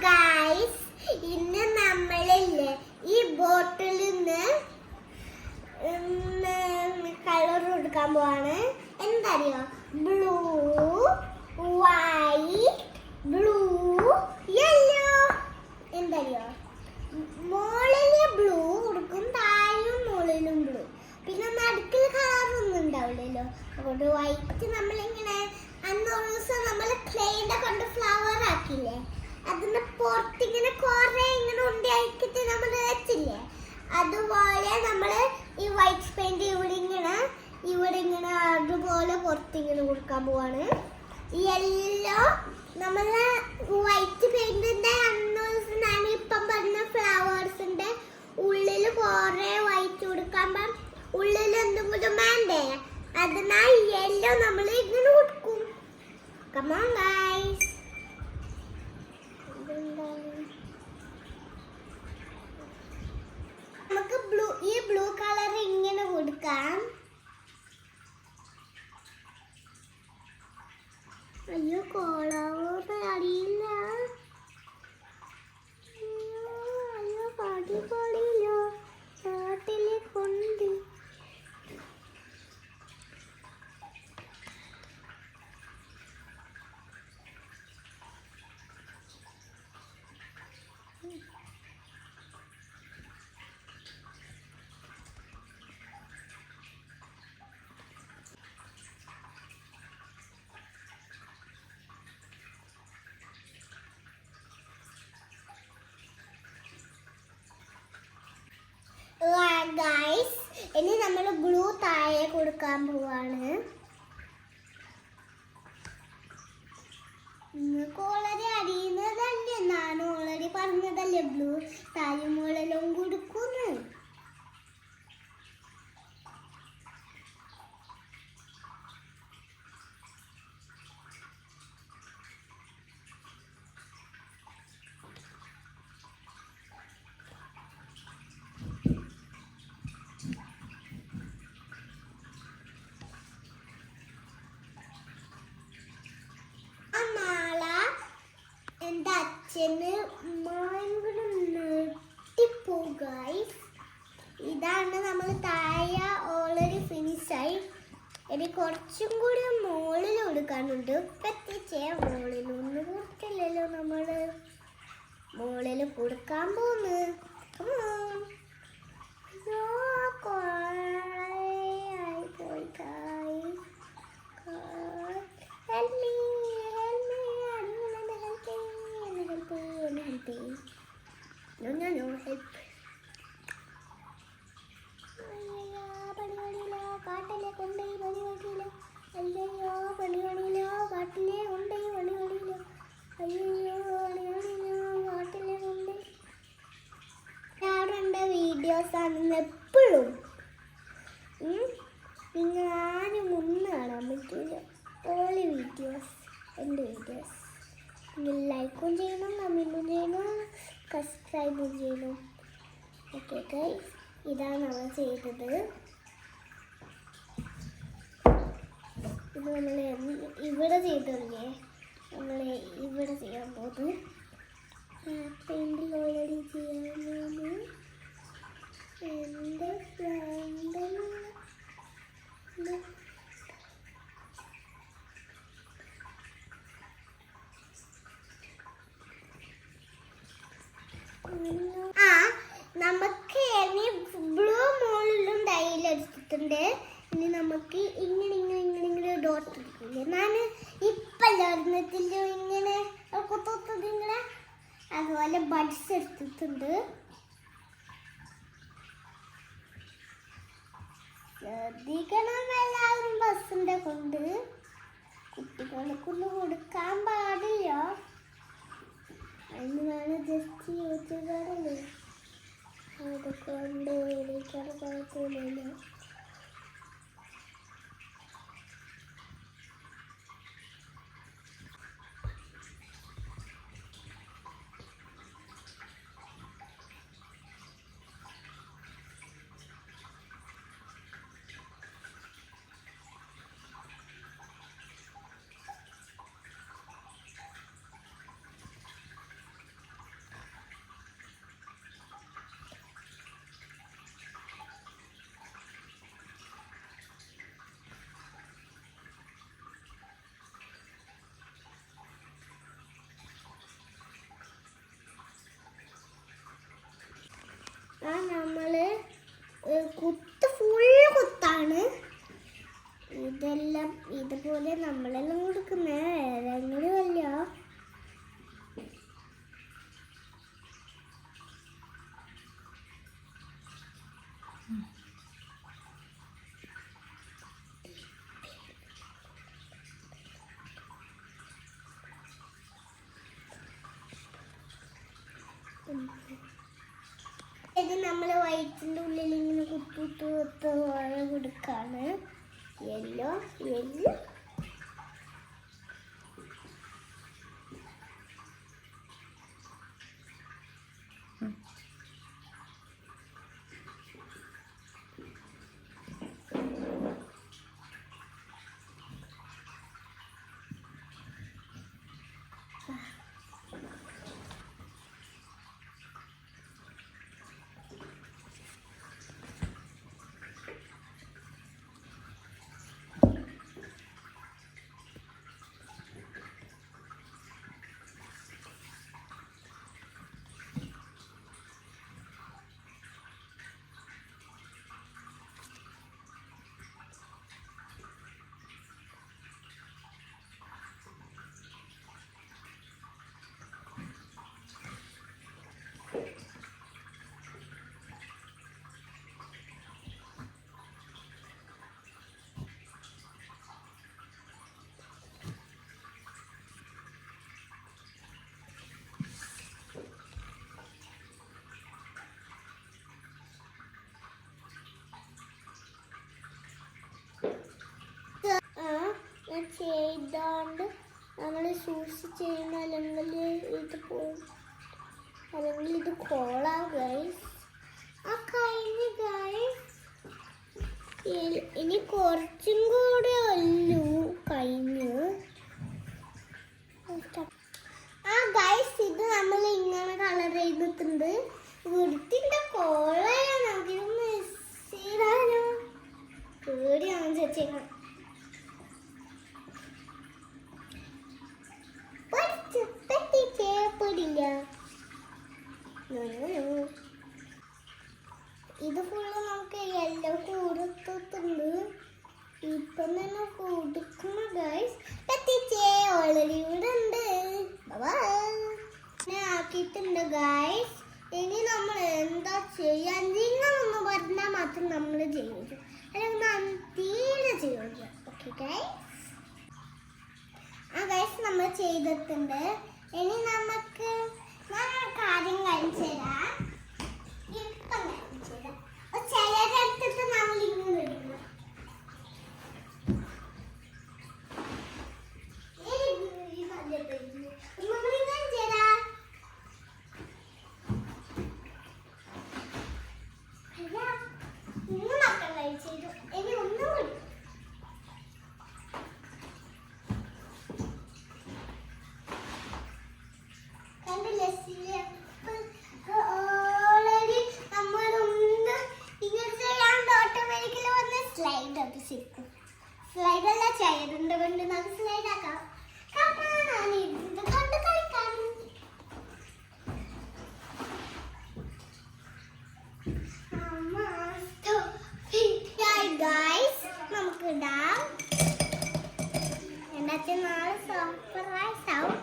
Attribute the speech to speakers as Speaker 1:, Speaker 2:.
Speaker 1: Guys, ഇന്ന് നമ്മളില്ലേ ഈ ബോട്ടിൽ നിന്ന് കളർ കൊടുക്കാൻ പോവാണ്. എന്തറിയോ? Blue, white, blue, yellow. എന്തറിയോ? മോളില് ബ്ലൂ കൊടുക്കും, താഴെയും മുകളിലും ബ്ലൂ. പിന്നെ നടുക്കിൽ കളറൊന്നും ഉണ്ടാവില്ലല്ലോ. അതുകൊണ്ട് വൈറ്റ് നമ്മളിങ്ങനെ അന്നൊരു ദിവസം നമ്മൾ ക്ലേയുടെ കൊണ്ട് ഫ്ലവർ ആക്കില്ലേ, അതിന് പുറത്തിങ്ങനെ കുറെ ഇങ്ങനെ ഉണ്ടിയാക്കിട്ട് നമ്മൾ വെച്ചില്ലേ, അതുപോലെ നമ്മൾ ഈ വൈറ്റ് പെയിന്റ് ഇവിടെ ഇങ്ങനെ അതുപോലെ പുറത്തിങ്ങനെ കൊടുക്കാൻ പോവാണ്. യെല്ലോ നമ്മളെ വൈറ്റ് പെയിന്റിന്റെ ഞാൻ ഇപ്പം പറഞ്ഞ ഫ്ലവേഴ്സിന്റെ ഉള്ളിൽ കുറെ വൈറ്റ് കൊടുക്കാൻ ഉള്ളിൽ എന്തും കൂടെ വേണ്ടേ, അതിനാൽ യെല്ലോ നമ്മൾ ഇങ്ങനെ കൊടുക്കും. Come on guys. നമുക്ക് ഈ ബ്ലൂ കളർ ഇങ്ങനെ കൊടുക്കാം. അയ്യോ കോളാവോ അറിയില്ല. അയ്യോ പാടി പാടിയില്ലോ നാട്ടിലെ കൊണ്ട്. ഗൈസ്, ഇനി നമ്മൾ ബ്ലൂ താഴെ കൊടുക്കാൻ പോവാണ്. നിങ്ങൾക്ക് ഓൾറെഡി അറിയുന്നതല്ലേ, ഞാൻ ഓൾറെഡി പറഞ്ഞതല്ലേ ബ്ലൂ താഴെ മുകളിലും കൊടുക്കുന്നു. എൻ്റെ അച്ഛന് ഭയങ്കര നെട്ടിപ്പോ ഗൈസ്. ഇതാണ് നമ്മൾ താഴെ ഓൾറെഡി ഫിനിഷായി. ഇനി കുറച്ചും കൂടി മുകളിൽ കൊടുക്കാനുണ്ട്. പറ്റിച്ചേ മുകളിലൊന്നും കൊടുക്കില്ലല്ലോ, നമ്മൾ മുകളിൽ കൊടുക്കാൻ പോന്ന്. No, help. കാട്ടിലെ കൊണ്ടേ പണി വഴിയില്ല. അയ്യോ പണി പണിയില്ല, കാട്ടിലെ കൊണ്ടേ പണി വഴിയില്ല. അയ്യോ പണി പണിയില്ല, കാട്ടിലെ കൊണ്ടേ. ഞാനുണ്ട് വീഡിയോസ് ആണെന്ന് എപ്പോഴും നിങ്ങൾ ആരും മുന്നേ കാണാൻ പറ്റില്ല. ഓൺലി വീഡിയോസ്, എൻ്റെ വീഡിയോസ്. നിങ്ങൾ ലൈക്കും ചെയ്യണം, കമൻറ്റും ചെയ്യണം, സബ്സ്ക്രൈബും ചെയ്യണം. ഓക്കെ ഗൈസ്, ഇതാണ് നമ്മൾ ചെയ്തത്. ഇത് നമ്മൾ ഇവിടെ ചെയ്തില്ലേ, നമ്മൾ ഇവിടെ ചെയ്യാൻ പോകുന്നത്. പെയിൻറ്റിൽ ഓൾറെഡി ചെയ്യാൻ എൻ്റെ ഫ്രണ്ട് നമുക്ക് ഇനി ബ്ലൂ മുകളിലും ഡൈയിൽ എടുത്തിട്ടുണ്ട്. ഇനി നമുക്ക് ഇങ്ങനെ ഡോട്ട് എടുക്കില്ലേ, ഞാൻ ഇപ്പം ലർന്നത്തിൻ്റെ ഇങ്ങനെ കുത്തത് ഇങ്ങനെ അതുപോലെ ബഡ്സ് എടുത്തിട്ടുണ്ട്. ശ്രദ്ധിക്കണം എല്ലാവരും ബസ്സിൻ്റെ കൊണ്ട്. കുട്ടികൾക്കൊന്നും കൊടുക്കാൻ പാടില്ല. അതിനാണ് ജസ്റ്റ് യൂട്യൂബറല്ലേ, അതുകൊണ്ട് എനിക്കത് കുഴപ്പമില്ലല്ലോ. നമ്മളെല്ലാം കൊടുക്കുന്നേ, ഏതെങ്കിലും അല്ല. ഇത് നമ്മൾ വയറ്റിൻ്റെ ഉള്ളിൽ ഇങ്ങനെ കുത്തു കൊടുക്കാണ്. യെല്ലോ യെല്ലോ ചെയ്താണ്ട് നമ്മൾ സൂക്ഷിച്ച് ചെയ്യുന്ന, അല്ലെങ്കിൽ ഇത് പോകും, അല്ലെങ്കിൽ ഇത് കോളാവും ഗൈസ്. ആ കഴിഞ്ഞ് ഗൈസ്, ഇനി കുറച്ചും കൂടെ ഉള്ളൂ കഴിഞ്ഞു. ആ ഗൈസ്, ഇത് നമ്മൾ ഇങ്ങനെ കളർ ചെയ്തിട്ടുണ്ട്. വൃത്തിൻ്റെ കോളയാണ്, നമുക്കിത് മിസ് ചെയ്താലോ, പേടിയാണ് ചേച്ചേക്കണം. ഇത് ഫുള്ള് നമുക്ക് യെല്ലോ കൊടുത്തിട്ടുണ്ട്. ഇപ്പം തന്നെ കൊടുക്കുന്ന ഗൈസ്. എത്തിച്ചേ ഓൾറെഡി ഇവിടെ ഉണ്ട്, ആക്കിയിട്ടുണ്ട് ഗൈസ്. ഇനി നമ്മൾ എന്താ ചെയ്യാൻ, നിങ്ങളൊന്ന് പറഞ്ഞാൽ മാത്രം നമ്മൾ ചെയ്യും, അല്ലെങ്കിൽ തീരെ ചെയ്യില്ല. Okay guys. ആ ഗൈസ്, നമ്മൾ ചെയ്തിട്ടുണ്ട്. ഇനി നമുക്ക് കാര്യം കാണിച്ചു തരാം. ഇപ്പം കാണിച്ചു തരാം. ചിലരെടുത്തിട്ട് നമ്മൾ ഇങ്ങനെ എടുക്കണം. ഇനി ഒന്നും കൂടി സ്ലൈഡല്ല, ചെയറിൻ്റെ കൊണ്ട് നമുക്ക് സ്ലൈഡ് ആക്കാം. ഇതിൻ്റെ കൊണ്ട് കളിക്കാം. ഗൈസ്, നമുക്ക് ഇടാം. എന്താ നാളെ സർപ്രൈസ് ആവും.